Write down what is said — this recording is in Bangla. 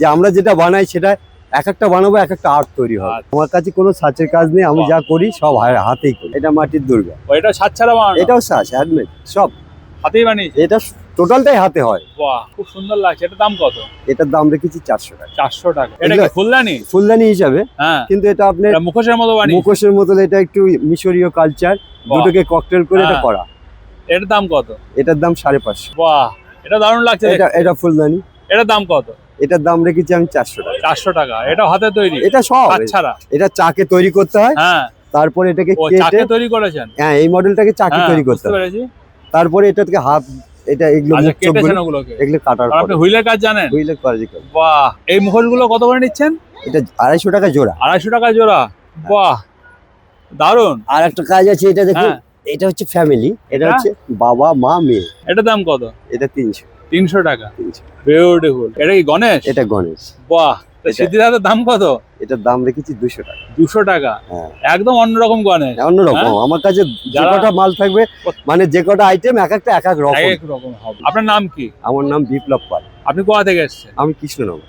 যে আমরা যেটা বানাই সেটা এক একটা বানাবো, এক একটা আর্ট তৈরি হয়। আমার কাছে কোনো সাচের কাজ নেই, আমি যা করি সব হাতেই করি। এটা মাটির দুর্গা, এটা সাত ছাড়া বানানো, এটাও সাচ হ্যান্ডমেড, সব হাতেই বানিয়েছে। এটা টোটালটাই হাতে হয়। বাহ, খুব সুন্দর লাগছে। এটার দাম কত? এটার দাম রেখেছি 400 টাকা। 400 টাকা। এটা কি ফুলদানি? ফুলদানি হিসাবে, হ্যাঁ, কিন্তু এটা আপনার এটা মুখোশের মতো বানিয়েছে। মুখোশের মতো। এটা একটু মিশরীয় কালচার, দুটোকে ককটেল করে এটা হ্যাঁ। করা। এটার দাম কত? এটার দাম 550। বাহ, এটা দারুণ লাগছে। এটা ফুলদানি। এটার দাম কত? এটার দাম রেখেছি আমি 400 টাকা। 400 টাকা। এটা হাতে তৈরি, এটা সব হাত ছাড়া। এটা চাকে তৈরি করতে হয়, হ্যাঁ, তারপরে এটাকে ও কেটে, চাকে তৈরি করেছেন? হ্যাঁ এই মডেলটাকে চাকে হ্যাঁ, তৈরি করতে বুঝতে হয়। পেরেছি। তারপরে এটা থেকে হাত, এটা এগুলো আচ্ছা, মুখ চোখ কেটেছেন ওগুলোকে? এগুলো কাটার আর পরে আপনি হুইলের কাজ জানেন? হুইলের কাজ করে। বাহ, এই মুখোশগুলো কত করে নিচ্ছেন? এটা 250 টাকা জোড়া। 250 টাকা জোড়া। বাহ, দারুণ। আর একটা কাজ আছে, এটা দেখুন, হ্যাঁ। এটা হচ্ছে ফ্যামিলি, এটা এটা? হচ্ছে বাবা মা মেয়ে। এটার দাম কত? এটা 300। 300 টাকা। 300। বিউটিফুল। এটা কি গণেশ? এটা গণেশ। বাহ, এটা- সিদ্ধিদাতের দাম কত? এটার দাম রেখেছি 200 টাকা। 200 টাকা। হ্যাঁ, একদম অন্যরকম গণেশ, অন্যরকম। হ্যাঁ? আমার কাছে যে যারা- কটা মাল থাকবে, মানে যে কটা আইটেম, এক একটা এক এক রকম। এক এক রকম হবে। আপনার নাম কি? আমার নাম বিপ্লব পাল। আপনি কোথা থেকে এসেছেন? আমি কৃষ্ণনগর।